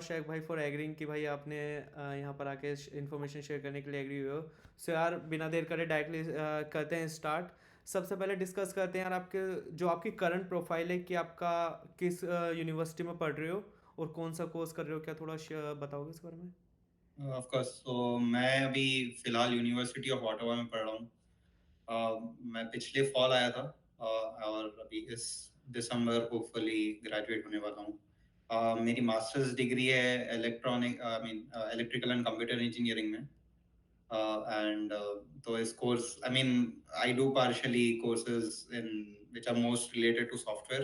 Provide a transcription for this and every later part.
शेख भाई for agreeing कि भाई आपने यहाँ पर आके इन्फॉर्मेशन शेयर करने के लिए एग्री हुए हो। सो यार बिना देर करे डायरेक्टली करते हैं स्टार्ट। सबसे पहले डिस्कस करते हैं यार आपके जो आपकी करंट प्रोफाइल है कि आपका किस यूनिवर्सिटी में पढ़ रहे हो और कौन सा कोर्स कर रहे हो, क्या थोड़ा बताओगे इस बारे में? Of course. तो मैं अभी फिलहाल यूनिवर्सिटी ऑफ ऑटावा में पढ़ रहा हूँ। मैं पिछले फॉल आया था, और अभी इस दिसंबर होपफुली ग्रेजुएट होने वाला हूँ। मेरी मास्टर्स डिग्री है electronic I mean electrical and computer engineering में। एंड तो इस course I mean I do partially courses in which are most related to software,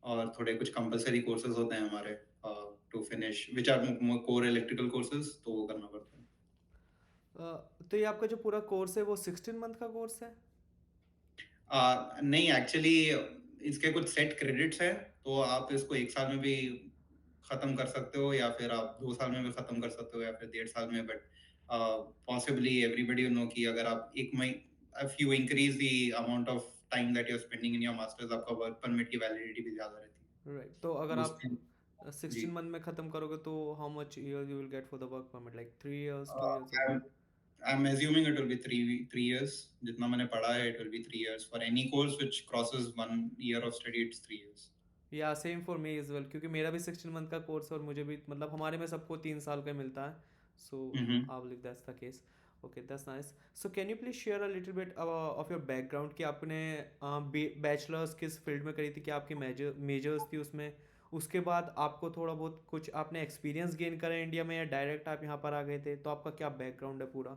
और थोड़े कुछ कंपलसरी कोर्सेज होते हैं हमारे to finish which are core electrical courses, तो वो करना पड़ता है। तो ये आपका जो पूरा कोर्स है वो 16 मंथ का कोर्स है? नहीं, एक्चुअली इसके कुछ सेट क्रेडिट्स हैं, तो आप इसको 1 साल में भी खत्म कर सकते हो, या फिर आप 2 साल में भी खत्म कर सकते हो, या फिर 1.5 साल में। But possibly everybody you know कि अगर आप एक महीने if you increase the amount of time that you are spending in your masters, आपका वर्क परमिट की वैलिडिटी भी ज्यादा रहती है। राइट, तो अगर तो आप उसमें जी, 16 मंथ में ख़त्म करोगे तो how much year you will get for the work permit, like 3 years, 2 years और क्या? I am assuming it will be three years. जितना मैंने पढ़ा है, it will be 3 years for any course which crosses 1 year of study. It's 3 years. या same for me is well, क्योंकि मेरा भी 16 मंथ का कोर्स है और मुझे भी मतलब हमारे में सबको 3 साल का मिलता है। सो Mm-hmm. I believe that's the case. Okay, that's nice. So can you please share a little bit of your background कि आपने बैचलर्स किस फील्ड में करी थी, क्या आपकी मेजर्स थी उसमें? उसके बाद आपको थोड़ा बहुत कुछ आपने एक्सपीरियंस गेन करा इंडिया में या डायरेक्ट आप यहाँ पर आ गए थे, तो आपका क्या बैकग्राउंड है पूरा?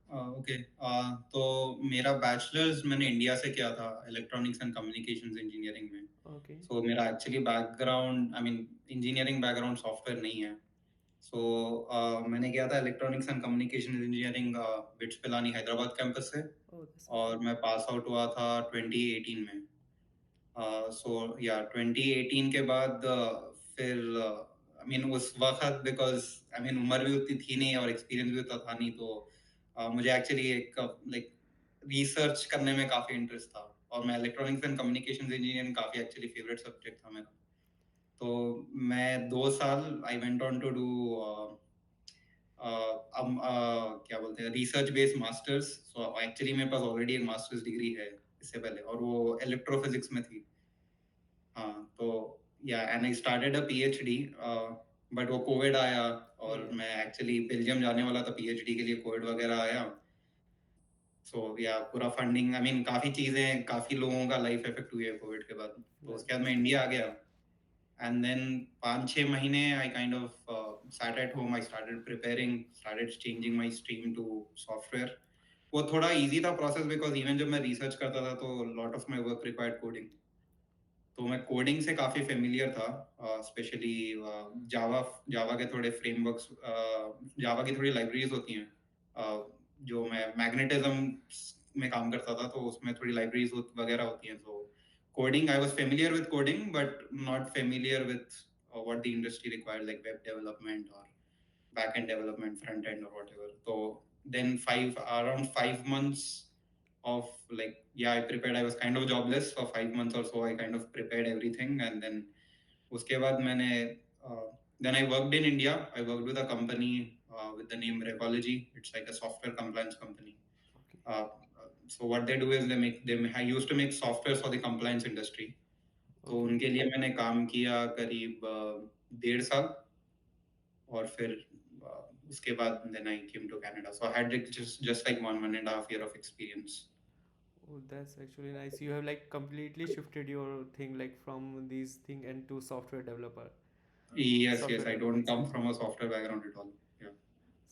ओके। तो मेरा बैचलर्स मैंने इंडिया से किया था, इलेक्ट्रॉनिक्स एंड कम्युनिकेशंस इंजीनियरिंग में। ओके। सो मेरा actually background I mean engineering background software नहीं है। सो मैंने किया था electronics and communication engineering bits Pilani Hyderabad campus से, ओह दैट्स और मैं पास आउट हुआ था 2018 में। सो या 2018 के बाद फिर आई मीन उस वक्त बिकॉज आई मीन उम्र भी उतनी थी नहीं और एक्सपीरियंस भी उतना था नहीं, तो मुझे एक्चुअली एक लाइक रिसर्च करने में काफी इंटरेस्ट था, और मैं इलेक्ट्रॉनिक्स एंड कम्युनिकेशंस इंजीनियरिंग काफी एक्चुअली फेवरेट सब्जेक्ट था मेरा। तो मैं 2 साल I went on to do क्या बोलते हैं research based masters. So actually मेरे पास ऑलरेडी एक मास्टर्स डिग्री है इससे पहले, और वो इलेक्ट्रोफिजिक्स में थी। हाँ, तो या and I started a PhD, but वो कोविड आया, और या मैं एक्चुअली बेल्जियम जाने वाला था पीएचडी के लिए, कोविड वगैरह आया। सो या पूरा फंडिंग आई मीन काफी चीजें, काफी लोगों का लाइफ इफेक्ट हुई है कोविड के बाद। तो उसके बाद मैं इंडिया आ गया, एंड देन 5-6 महीने I kind of sat at home. I started preparing, started changing my stream to software. वो थोड़ा इजी था प्रोसेस, बिकॉज इवन जब मैं रिसर्च करता था तो lot of my work required coding. तो मैं कोडिंग से काफी फेमिलियर था, स्पेशली जावा जावा के थोड़े फ्रेमवर्क्स, जावा की थोड़ी लाइब्रेरीज होती हैं। जो मैं मैग्नेटिज्म में काम करता था, तो उसमें थोड़ी लाइब्रेरीज वगैरह होती हैं। तो coding I was familiar with coding, but not familiar with what the industry required, like web development और back end development, front end और व्हाटएवर। तो then five around 5 months of like yeah, I prepared. I was kind of jobless for 5 months or so. I kind of prepared everything, and then उसके बाद मैंने uh, then I worked in India. I worked with a company with the name Recology. It's like a software compliance company. Okay. uh, so what they do is they I used to make software for the compliance industry. तो okay, उनके लिए मैंने काम किया करीब 1.5 साल, और फिर उसके बाद then I came to Canada. So I had like just like 1.5 year of experience. oh that's actually nice. You have like completely shifted your thing like from these thing and to software developer, Yes, yes, software I don't development come side. from a software background at all. Yeah.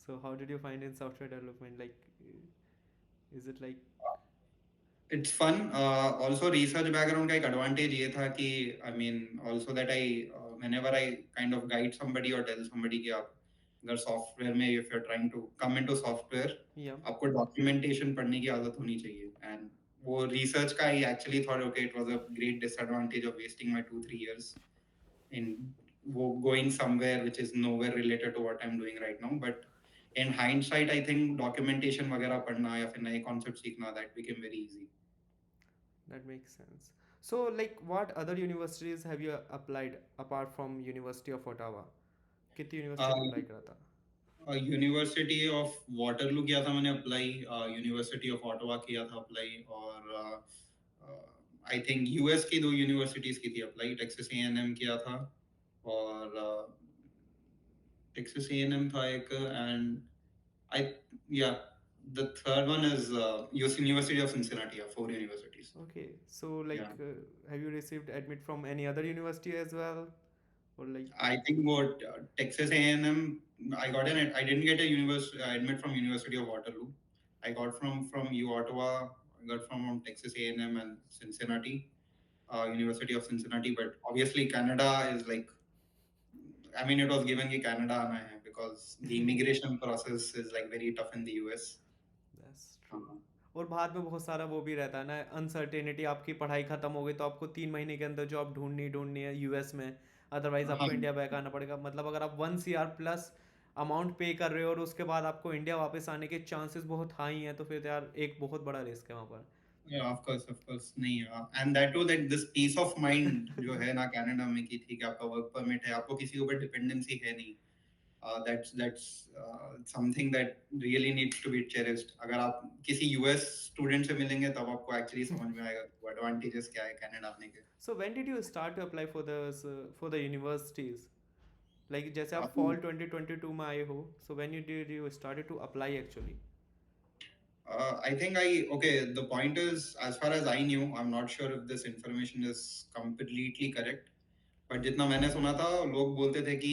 So how did you find in software development, like is it like? It's fun. Also, research background का एक advantage ये था कि I mean also that whenever I kind of guide somebody or tell somebody कि आप अगर software में if you're trying to come into software, Yeah, आपको documentation पढ़ने की आदत होनी चाहिए। And वो research का I actually thought okay, it was a great disadvantage of wasting my 2-3 years in going somewhere which is nowhere related to what I'm doing right now. But in hindsight, I think documentation वगैरह पढ़ना या फिर नए concepts सीखना, that became very easy. that makes sense. So like what other universities have you applied apart from University of Ottawa? कितनी university में apply करा था? यूनिवर्सिटी ऑफ वाटरलू किया था मैंने अप्लाई, यूनिवर्सिटी ऑफ ऑटोवा किया था अप्लाई, और आई थिंक यूएस की 2 यूनिवर्सिटीज की थी अप्लाई, टेक्सास ए&एम किया था, और टेक्सास ए&एम था एक, एंड आई या the third one is university of Cincinnati, 4 universities. Okay, so like, Yeah. have you received admit from any other university as well, or like? I think what Texas A&M, I didn't get a admit from University of Waterloo. I got from U Ottawa. I got from Texas A&M and Cincinnati, University of Cincinnati. But obviously Canada is like, I mean, it was given कि Canada आना है because the immigration process is like very tough in the US. That's true. और बाद में बहुत सारा वो भी रहता है ना, अनसर्टेनिटी, आपकी पढ़ाई खत्म हो गई तो आपको 3 महीने के अंदर जॉब ढूंढनी है यूएस में, अदरवाइज हाँ आपको इंडिया बैक आना पड़ेगा। मतलब अगर आप 1 CR प्लस अमाउंट पे कर रहे हो और उसके बाद आपको इंडिया वापस आने के चांसेस बहुत हाई हैं, तो फिर यार एक बहुत बड़ा रिस्क है वहाँ पर। yeah, of course नहीं, and that too, that this peace of mind जो है ना कनाडा में, कि ठीक है आपका वर्क परमिट है, आपको किसी के ऊपर डिपेंडेंसी है नहीं, that's something that really needs to be cherished. अगर आप किसी यूएस स्टूडेंट से मिलेंगे तब आपको एक्चुअली समझ में आएगा एडवांटेजेस क्या है कनाडा आने के. So when did you start to apply for the universities? Like जैसे आप Um, फॉल 2022 में आए हो, so when you started to apply actually? I think okay, the point is, as far as I knew, I'm not sure if this information is completely correct, but जितना मैंने सुना था, लोग बोलते थे कि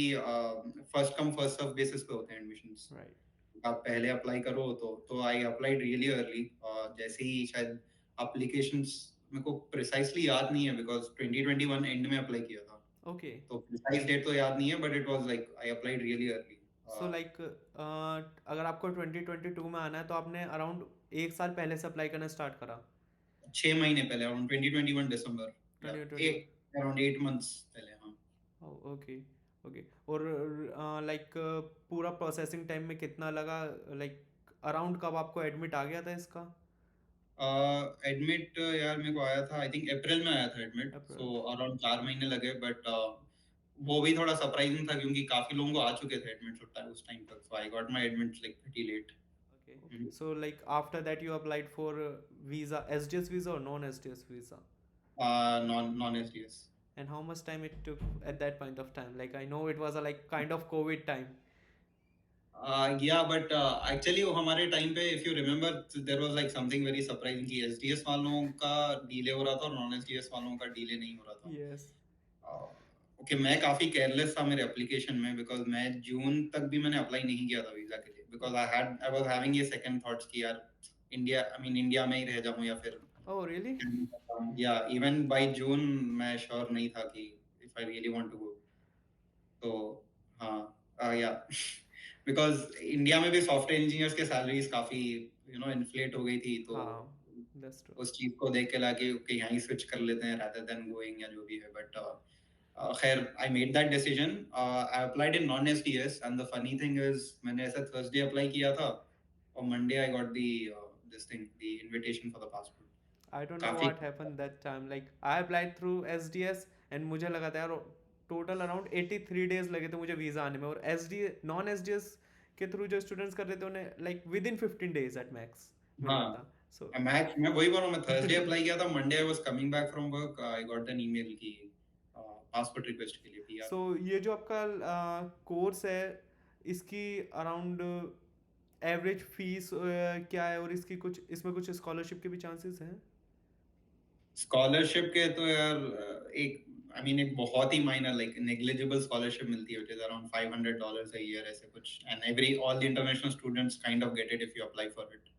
first come first serve basis पे होते हैं एडमिशंस. राइट। आप पहले अप्लाई करो, तो आई अप्लाइड रियली अर्ली, और जैसे ही शायद एप्लीकेशंस, मेरे को प्रिसाइसली याद नहीं है बिकॉज 2021 एंड में अप्लाई किया था, ओके। तो प्रिसाइस डेट तो याद नहीं है, but it was like I applied really early. So like, अगर आपको 2022 में आना है तो आपने अराउंड 1 साल पहले से अप्लाई करना स्टार्ट करा? 6 महीने पहले, अराउंड 2021 दिसंबर, 2021। अराउंड 8 मंथ्स पहले. हाँ. ओके। ओके। और लाइक पूरा प्रोसेसिंग टाइम में कितना लगा? लाइक अराउंड कब आपको एडमिट आ गया था इसका? एडमिट यार मेरे को आया था, आई थिंक अप्रैल में आया था एडमिट, अप्रैल। सो अराउंड 4 महीने लगे, बट वो भी थोड़ा सरप्राइजिंग था क्योंकि काफी लोगों को आ चुके थे एडमिट उस टाइम तक, so I got my admit like pretty late. Okay. So like after that you applied for visa, SDS visa or non-SDS visa? Non SDS. And how much time it took at that point of time? Like I know it was a like kind of COVID time. Yeah but actually वो हमारे time पे, if you remember, there was like something very surprising कि SDS वालों का delay हो रहा था और नॉन एसडीएस वालों का डीले नहीं हो रहा था. Yes. ओके, मैं काफी केयरलेस था मेरे एप्लीकेशन में, बिकॉज मैं जून तक भी मैंने अप्लाई नहीं किया था वीजा के लिए, बिकॉज आई वाज हैविंग ये सेकंड थॉट्स कि यार इंडिया में ही रह जाऊं या फिर. Oh really? Yeah even by June मैं श्योर नहीं था कि if I really want to go. तो हाँ, या बिकॉज इंडिया में भी सॉफ्टवेयर इंजीनियर्स के सैलरीज काफी इन्फ्लेट हो गई थी, तो हाँ, that's true. उस चीज को देख के लगे कि यहाँ ही स्विच कर लेते हैं rather than going या जो भी है, बट खैर I made that decision. I applied in non SDS, and the funny thing is मैंने ऐसा थर्सडे अप्लाई किया था और Monday I got this thing, the invitation for the passport. I don't know काफी what happened that time. Like I applied through SDS and मुझे लगा था यार टोटल अराउंड 83 डेज लगे थे मुझे वीज़ा आने में, और SD नॉन SDS के थ्रू जो स्टूडेंट्स कर रहे थे उन्हें like within 15 days at max मिल रहा हाँ, था। सो मैं वही बोल रहा हूँ, मैं थर्सडे अप्लाई किया था, Monday I was coming back from work, I got an email की पासपोर्ट रिक्वेस्ट के लिए पीआर. सो ये जो आपका कोर्स है, इसकी अराउंड एवरेज फीस क्या है, और इसकी कुछ इसमें कुछ स्कॉलरशिप के भी चांसेस हैं? स्कॉलरशिप के तो यार एक एक बहुत ही माइनर लाइक नेग्लिजिबल स्कॉलरशिप मिलती है, which is around $500 a year ऐसे कुछ, and all the international students kind of get it if you apply for it.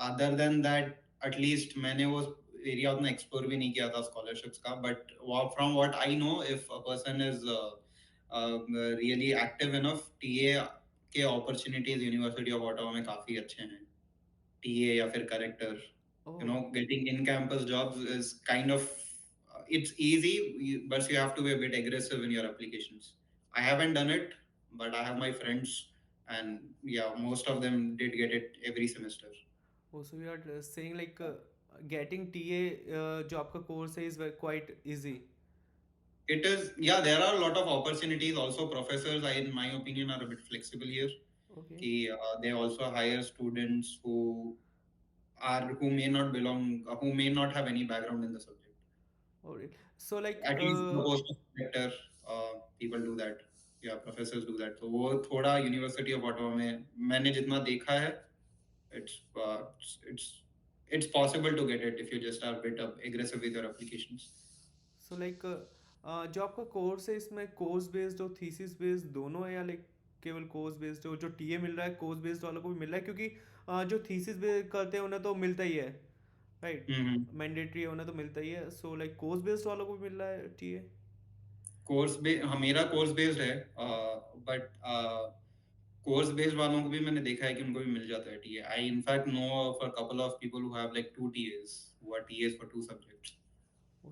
Other than that, at least मैंने वो एरिया उतना एक्सप्लोर भी नहीं किया था स्कॉलरशिप्स का, but from what I know, if a person is really active enough, TA के opportunities university of ऑटावा में काफी अच्छे हैं. टीए या फिर character, oh. getting in campus jobs is kind of it's easy, but you have to be a bit aggressive in your applications. I haven't done it, but I have my friends, and yeah, most of them did get it every semester. Oh, so you are saying like getting TA जो आपका course है is quite easy? It is, yeah, there are a lot of opportunities. Also, professors, in my opinion, are a bit flexible here. Okay. They also hire students who may not belong, who may not have any background in the subject. All right. So like At least the post sector, people do that. Yeah, professors do that. तो वो थोड़ा university of Ottawa में मैंने जितना देखा है, it's it's it's possible to get it if you just are a bit aggressive with your applications. So like जो आपका कोर्स है इसमें कोर्स बेस्ड और थीसिस बेस्ड दोनों है, या लाइक केवल कोर्स बेस्ड हो? जो टीए मिल रहा है कोर्स बेस्ड वालों को भी मिल रहा है, क्योंकि जो थीसिस करते हैं उन्हें तो मिलता ही है, राइट? हम्म। मैंडेटरी है, उन्हें तो मिलता ही है। सो लाइक कोर्स बेस्ड वालों को भी मिल रहा है टीए? हाँ, मेरा कोर्स बेस्ड है, बट कोर्स बेस्ड वालों को भी मैंने देखा है कि उनको भी मिल जाता है TA. I in fact know of a couple of people who have like two TAs, who are TAs for two subjects,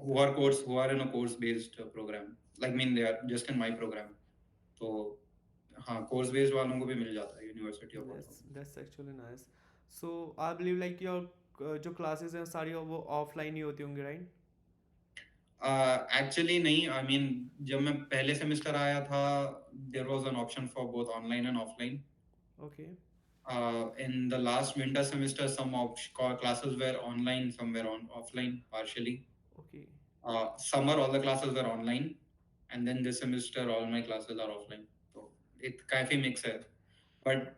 who are in a course based program, like mean they are just in my program. तो हाँ, course based वालों को भी मिल जाता है university of Ottawa. That's actually nice. So I believe like your जो classes हैं सारी वो ऑफलाइन ही होती होंगी, राइट? एक्चुअली नहीं, आई मीन जब मैं पहले सेमेस्टर आया था, there was an option for both online and offline. Okay. In the last winter semester, some classes were online, some were offline partially. Okay. Summer, all the classes were online, and then this semester, all my classes are offline. So it kind of mix है. But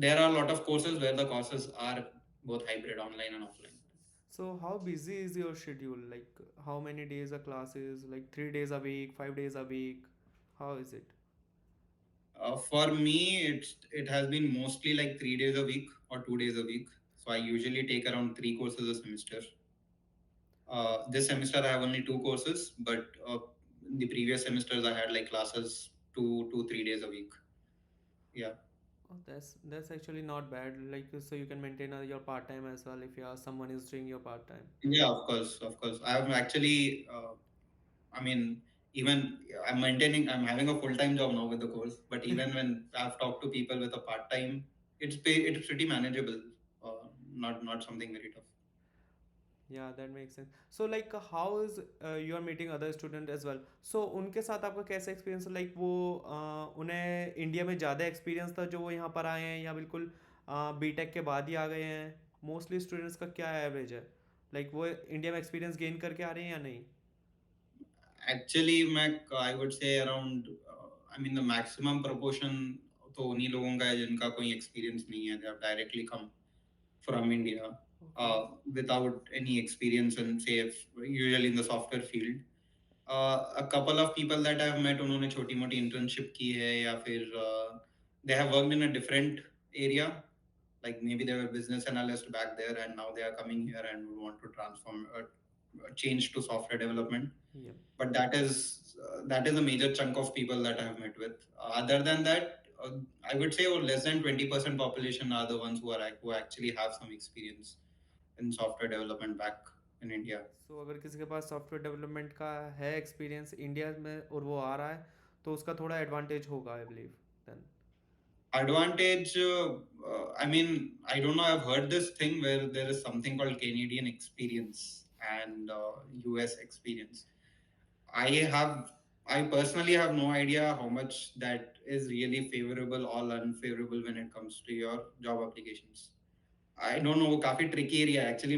there are a lot of courses where the courses are both hybrid, online and offline. So how busy is your schedule? Like how many days a class is? Like 3 days a week, 5 days a week? How is it? For me, it has been mostly like 3 days a week or 2 days a week. So I usually take around 3 courses a semester. This semester I have only 2 courses, but the previous semesters I had like classes 2, 3 days a week. Yeah. Oh, that's actually not bad. Like so you can maintain your part time as well if you are someone is doing your part time. Yeah, of course, of course. I have actually, I mean, even I'm having a full time job now with the course, but even when I've talked to people with a part time, it's pretty manageable. Not something very tough. Yeah, that makes sense. So like how is you are meeting other student as well? So उनके साथ आपका कैसा experience है? Like वो उन्हें India में ज़्यादा experience था जो वो यहाँ पर आए हैं, या बिल्कुल बीटेक के बाद ही आ गए हैं? मोस्टली स्टूडेंट्स का क्या एवरेज है? लाइक वो इंडिया में एक्सपीरियंस गेन करके आ रहे हैं या नहीं? Actually, I would say around, I mean, the maximum proportion तो उन्हीं लोगों का है जिनका कोई experience नहीं है. They have directly come from India Okay. without any experience in, say, usually in the software field. A couple of people that I've met, उन्होंने छोटी मोटी internship की है, या फिर they have worked in a different area. Like maybe they were business analyst back there and now they are coming here and want to transform change to software development. Yeah. But that is a major chunk of people that I have met with. Other than that, I would say less than 20% population are the ones who actually have some experience in software development back in India. So अगर किसी के पास software development का है experience India में और वो आ रहा है तो उसका थोड़ा एडवांटेज होगा, I believe then. Advantage, I mean, I don't know, I've heard this thing where there is something called Canadian experience and US experience. I personally have no idea how much that is really favorable or unfavorable when it comes to your job applications. I don't know, वो काफी tricky area है actually.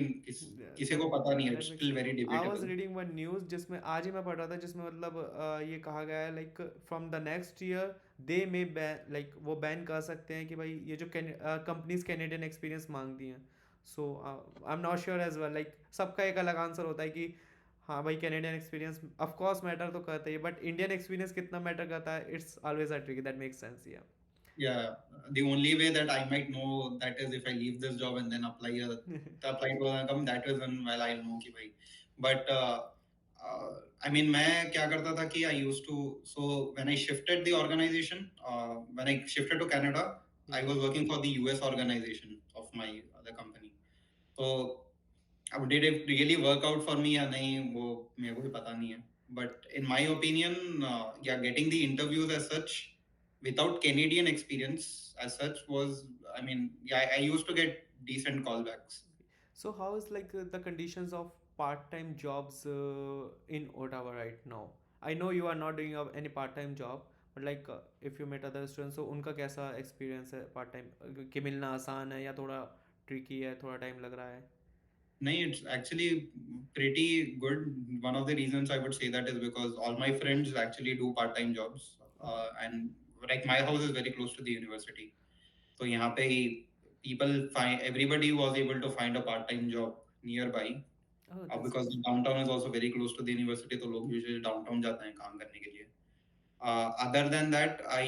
किसी को पता नहीं है, it's still very I was debatable. Reading one news जिसमें आज ही मैं पढ़ रहा था, जिसमें मतलब ये कहा गया है like from the next year they may ban, like वो बैन कर सकते हैं कि भाई ये जो कंपनीज कैनेडियन एक्सपीरियंस मांगती हैं। So I am not sure as well, like सबका एक अलग आंसर होता है कि हाँ भाई Canadian experience of course matter तो करता ही है, बट इंडियन एक्सपीरियंस कितना मैटर करता है, it's always a tricky. That makes sense. या Yeah, the only way that I might know that is if I leave this job and then apply to a come. That is when well I'll know कि भाई. But I mean, मैं क्या करता था कि I used to, so when I shifted the organization, when I shifted to Canada, I was working for the US organization of my other company. So अब did it really work out for me या नहीं, वो मेरे को भी पता नहीं है. But in my opinion, yeah, getting the interviews as such without Canadian experience as such was, I mean, yeah, I used to get decent callbacks. So how is like the conditions of part-time jobs in Ottawa right now? I know you are not doing any part time job, but like if you met other students, so उनका कैसा experience है part time कि मिलना आसान है या थोड़ा tricky है, थोड़ा time लग रहा है? No, it's actually pretty good. One of the reasons I would say that is because all my friends actually do part-time jobs, Okay. and like my house is very close to the university. So यहाँ पे people find everybody was able to find a part-time job nearby. Oh, that's Because nice. the downtown is also very close to the university, तो लोग usually downtown जाते हैं काम करने के लिए. Other than that, I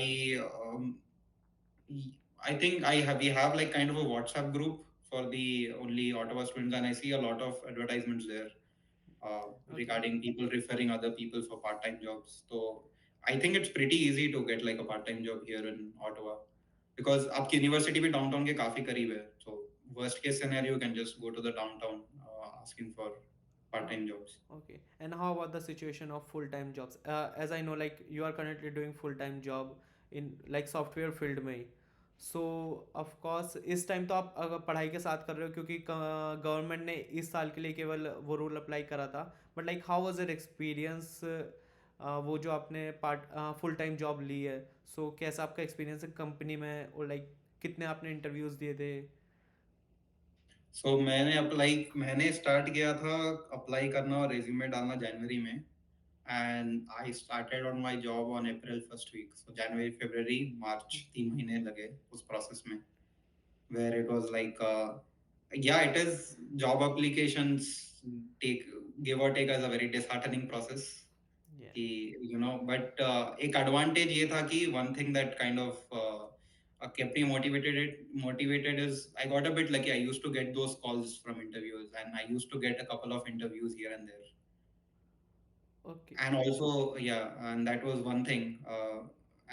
think we have like kind of a WhatsApp group for the only Ottawa students, and I see a lot of advertisements there Okay. regarding people referring other people for part-time jobs. So I think it's pretty easy to get like a part-time job here in Ottawa because आपकी university भी downtown के काफी करीब है. So worst case scenario, you can just go to the downtown asking for Uh, part-time jobs. okay. And how about the situation of full-time jobs? As I know, like you are currently doing full-time job in like software field में ही. So of course इस time तो आप अगर पढ़ाई के साथ कर रहे हो क्योंकि गवर्नमेंट ने इस साल के लिए केवल वो रूल अप्लाई करा था. But like how was your experience वो जो आपने पार्ट फुल टाइम जॉब ली है. सो कैसा आपका एक्सपीरियंस है कंपनी में और लाइक कितने आपने इंटरव्यूज दिए थे? सो मैंने स्टार्ट किया था अप्लाई करना और रेज्यूमे डालना जनवरी में and I started on my job on April first week so जनवरी फरवरी मार्च 3 महीने लगे उस प्रोसेस में where it was like yeah it is job applications take give or take as a very disheartening process Yeah. कि but एक advantage ये था कि one thing that kind of kept me motivated is I got a bit lucky. I used to get those calls from interviews, and I used to get a couple of interviews here and there. Okay. And also, yeah, and that was one thing.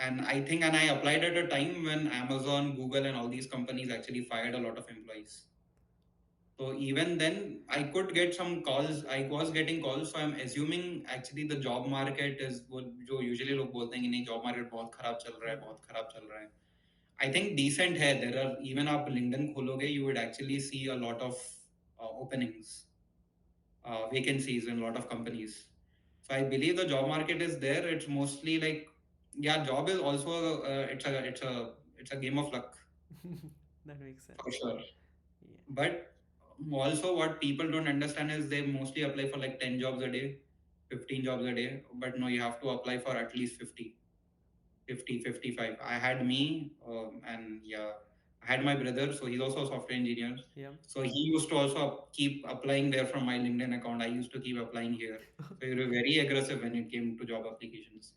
And I think, and I applied at a time when Amazon, Google, and all these companies actually fired a lot of employees. So even then, I could get some calls. I was getting calls. So I'm assuming actually the job market is वो जो usually लोग बोलते हैं कि नहीं job market बहुत खराब चल रहा है, Yeah. बहुत खराब चल रहा है. I think decent है. There are even आप LinkedIn खोलोगे, you would actually see a lot of openings, vacancies in a lot of companies. So I believe the job market is there. It's mostly like, yeah, job is also it's a game of luck That makes for sense. sure. Yeah. But also, what people don't understand is they mostly apply for like 10 jobs a day, 15 jobs a day. But no, you have to apply for at least 50, 50, 55. I had me, and yeah, I had my brother. So he's also a software engineer. Yeah. So he used to also keep applying there from my LinkedIn account. I used to keep applying here. So we were very aggressive when it came to job applications.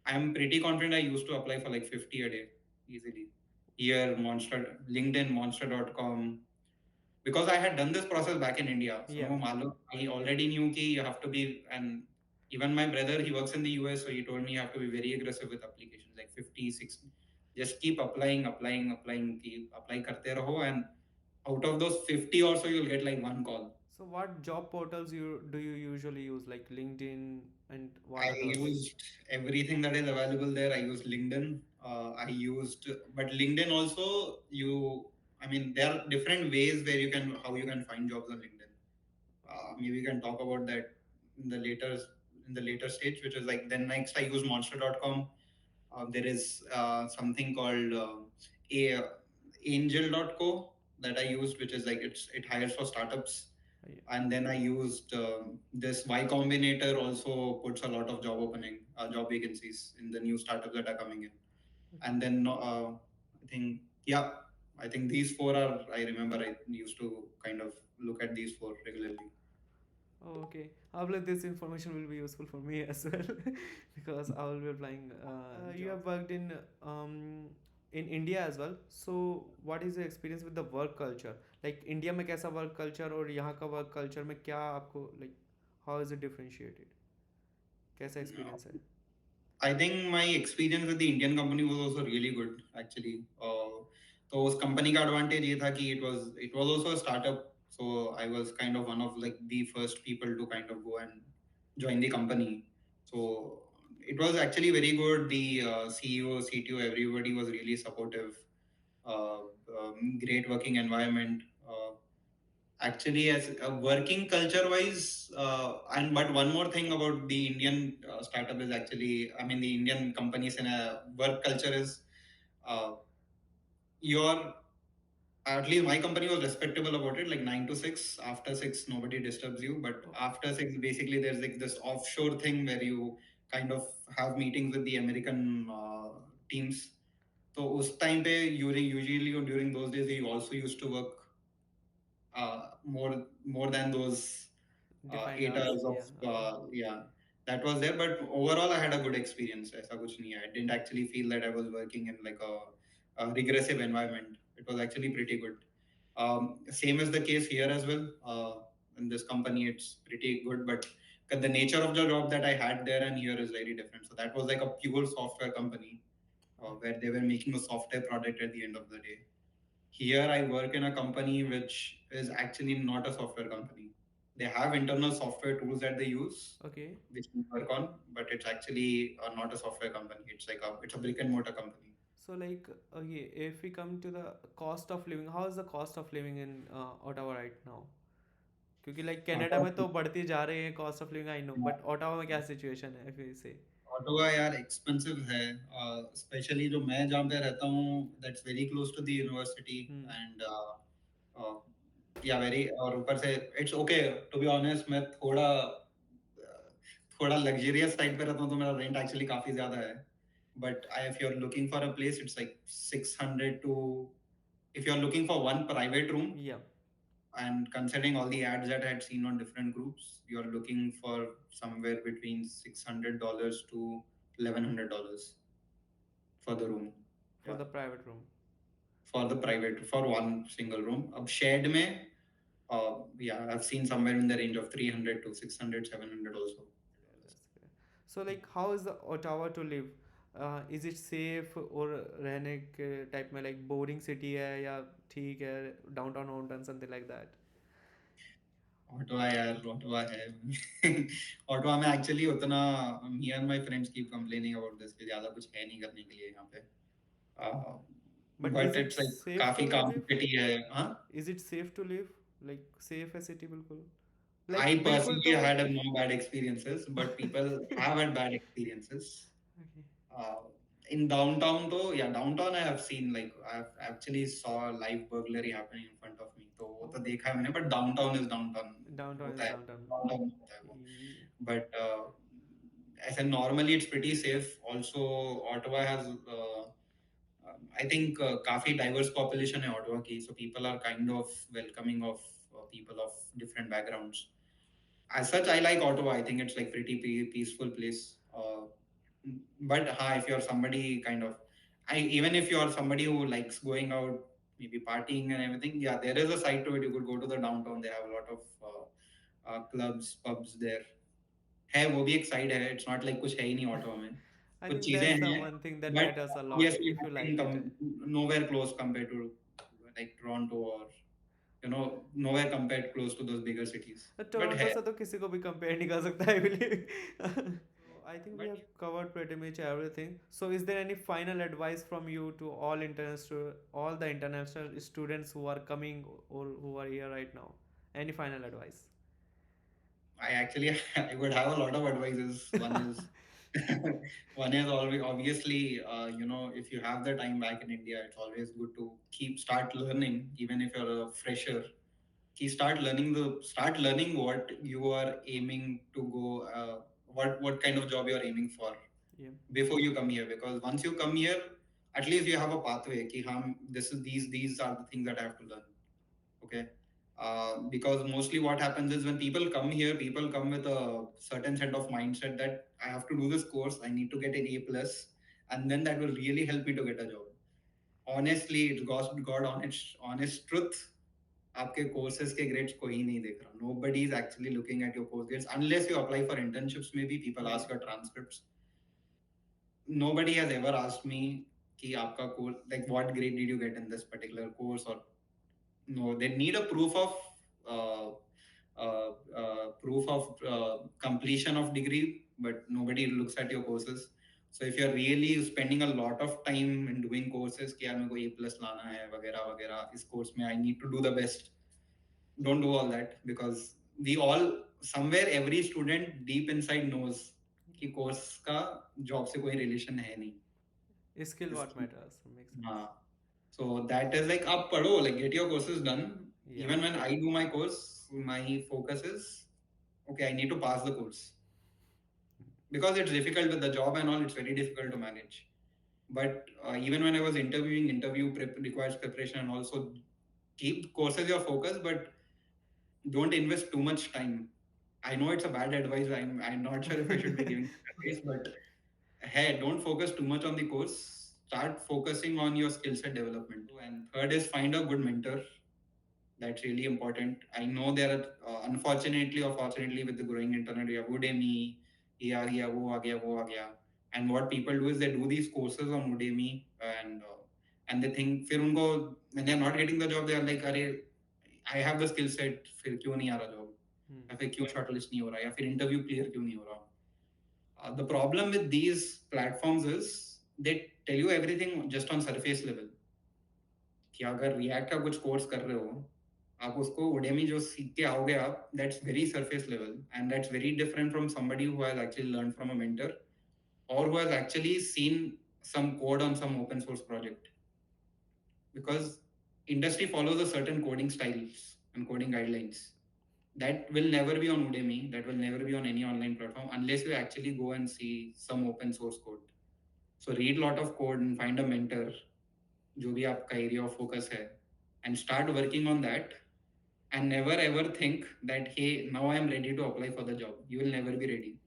I'm pretty confident I used to apply for like 50 a day easily. Here, Monster, LinkedIn, Monster.com, because I had done this process back in India. So Yeah. I already knew कि you have to be, and even my brother, he works in the US, so he told me you have to be very aggressive with applications, like 50, 60. Just keep applying, keep apply करते रहो, and out of those 50 or so, you'll get like one call. So what job portals you usually use, like LinkedIn and what I others? used everything that is available there. I used LinkedIn. But LinkedIn also, I mean, there are different ways where how you can find jobs on LinkedIn. Maybe we can talk about that in the later stage, which is like then next I use monster.com. There is something called a angel.co that I used, which is like it hires for startups. Yeah. And then I used this Y Combinator also puts a lot of job vacancies in the new startups that are coming in. And then I think these four are, I remember I used to kind of look at these four regularly. Oh, okay. I believe this information will be useful for me as well because I will be applying. You have worked in India as well. So what is your experience with the work culture? Like India में कैसा work culture और यहाँ का work culture में क्या आपको like how is it differentiated? कैसा experience है? I think my experience with the Indian company was also really good actually. तो उस company का advantage ये था कि it was also a startup, so I was kind of one of like the first people to kind of go and join the company. So it was actually very good. The CEO, CTO, everybody was really supportive. Great working environment. Actually, as working culture wise, and but one more thing about the Indian startup is actually, I mean, the Indian companies in a work culture is uh, your at least my company was respectable about it, like 9 to 6. After 6, nobody disturbs you, but Oh, after 6, basically, there's like this offshore thing where you kind of have meetings with the American teams. So, उस time पे usually or during those days, we also used to work more than those defined 8 hours hours. of Yeah. Okay. yeah, that was there. But overall, I had a good experience. ऐसा कुछ नहीं है. I didn't actually feel that I was working in like a regressive environment. It was actually pretty good. Same is the case here as well. In this company, it's pretty good, but the nature of the job that I had there and here is very different. So that was like a pure software company where they were making a software product at the end of the day. Here, I work in a company which is actually not a software company. They have internal software tools that they use, Okay. which we work on, but it's actually not a software company. It's a brick and mortar company. So like, okay, if we come to the cost of living, how is the cost of living in Ottawa right now? क्योंकि like Canada में तो बढ़ती जा रही है cost of living, I know, but Ottawa में क्या situation है फिर से? ऑटोवा यार एक्सपेंसिव है, स्पेशली जो मैं जहाँ पे रहता हूँ, that's very close to the university hmm. And yeah very, और ऊपर से it's okay to be honest, मैं थोड़ा लग्जरियस साइड पे रहता हूँ तो मेरा रेंट एक्चुअली काफी ज्यादा है, but I if you are looking for a place it's like 600 to, if you're looking for one private room, Yeah. and considering all the ads that I had seen on different groups, you're looking for somewhere between $600 to $1,100 for the room. For Yeah, the private room. for the private, for one single room. Ab shared में, yeah, I've seen somewhere in the range of 300 to 600, 700 also. That's great. So like, how is the Ottawa to live? Is it safe और रहने के type में like boring city है या ठीक है, downtown वाउनटाउन समथिंग लाइक दैट? ऑटोवा यार, ऑटोवा है. ऑटोवा में एक्चुअली उतना, me and my friends keep complaining about this कि ज्यादा कुछ है नहीं करने के लिए यहाँ पे, but is but it it's like safe to काफी काम लिव? सिटी है. हाँ, is it safe to live? Like safe है सिटी बिल्कुल? I लाइक बिल्कुल personally तो had no bad experiences, but people have had bad experiences. okay. Uh, in downtown though, yeah, downtown I have seen, like I've actually saw live burglary happening in front of me. तो वो तो देखा है मैंने, but downtown is downtown. Downtown होता is है, downtown. downtown होता है वो. But as in normally it's pretty safe. Also, Ottawa has, I think, काफी diverse population है Ottawa की, so people are kind of welcoming of people of different backgrounds. As such, I like Ottawa. I think it's like pretty peaceful place. But if you're somebody kind of, even if you're somebody who likes going out, maybe partying and everything, yeah, there is a side to it. You could go to the downtown. They have a lot of clubs, pubs there. है, वो भी एक side है. It's not like कुछ है ही नहीं Ottawa में. I कुछ think चीजें that's the हैं, one thing that but matters a lot obviously if you nothing like it. nowhere close compared to like Toronto or nowhere compared close to those bigger cities. But Toronto है. से तो किसी को भी compare नहीं कर सकता, I believe. I think we have covered pretty much everything. So, is there any final advice from you to all the international students who are coming or who are here right now? Any final advice? I actually I would have a lot of advices. One is one is always obviously, if you have the time back in India, it's always good to start learning, even if you're a fresher. Start learning what you are aiming to go, what kind of job you are aiming for Yeah. before you come here. Because once you come here, at least you have a pathway. Ki, these are the things that I have to learn. Okay. Because mostly what happens is when people come here, people come with a certain set of mindset that I have to do this course, I need to get an A+, and then that will really help me to get a job. Honestly, it's God honest truth. आपके courses के grades कोई नहीं देख रहा. Nobody is actually looking at your course grades unless you apply for internships. Maybe people ask your transcripts. Nobody has ever asked me कि आपका course, like what grade did you get in this particular course, or no, they need a uh, proof of completion of degree, but nobody looks at your courses. So if you're really spending a lot of time in doing courses कि यार मेरे को A+ लाना है वगैरह वगैरह इस course में, I need to do the best. don't do all that, because we all somewhere, every student deep inside knows कि कोर्स का जॉब से कोई रिलेशन है नहीं. Skill what इसकी matters makes sense. हाँ. So that is like, आप पढ़ो, like get your courses done. Yeah. Even when I do my course, my focus is, okay, I need to pass the course, because it's difficult with the job and all. It's very difficult to manage. But even when I was interviewing, requires preparation, and also keep courses your focus, but don't invest too much time. I know it's a bad advice. I'm not sure if I should be giving advice, but hey, don't focus too much on the course. Start focusing on your skill set development. And third is, find a good mentor. That's really important. I know there are, unfortunately or fortunately, with the growing internet, you have Udemy, ये आ गया, वो आ गया, वो आ गया. And what people do is they do these courses on Udemy, and they think, फिर उनको, when they're not getting the job, they are like, अरे, I have the skill set, फिर क्यों नहीं आ रहा job? या फिर क्यों shortlist नहीं हो रहा, या फिर interview clear क्यों नहीं हो रहा? The problem with these platforms is they tell you everything just on surface level. कि अगर React का कुछ कोर्स कर रहे हो, आप उसको Udemy जो सीख के आओगे आप, that's very surface level, and that's very different from somebody who has actually learned from a mentor, or who has actually seen some code on some open source project. Because industry follows a certain coding styles and coding guidelines. That will never be on Udemy, that will never be on any online platform, unless you actually go and see some open source code. So read a lot of code and find a mentor, जो भी आपका area of focus है, and start working on that. And never ever think that, hey, now I am ready to apply for the job. You will never be ready.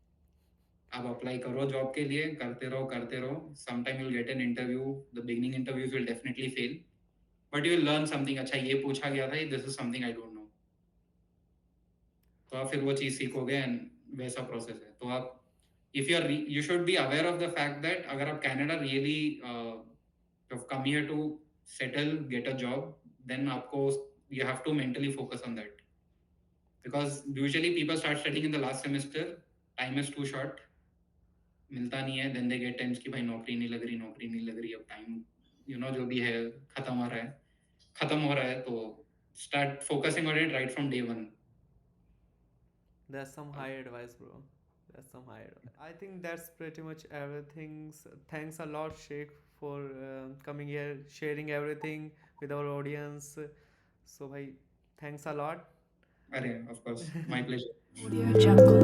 आप apply करो job के लिए, करते रहो. Sometime you'll get an interview. The beginning interviews will definitely fail, but you will learn something. अच्छा, ये पूछा गया था, this is something I don't know. तो आप फिर वो चीज़ सीखोगे, and वैसा प्रोसेस है. तो आप, if you should be aware of the fact that अगर आप Canada really have come here to settle, get a job, then आपको, you have to mentally focus on that. Because usually people start studying in the last semester, time is too short, मिलता नहीं है, then they get tense कि भाई नौकरी नहीं लग रही, अब time, जो भी है खत्म हो रहा है, तो start focusing on it right from day one. That's some high advice, bro. That's some high advice. I think that's pretty much everything. Thanks a lot, Sheikh, for coming here, sharing everything with our audience. So, bhai, thanks a lot. अरे, of course, my pleasure. Audio Jungle.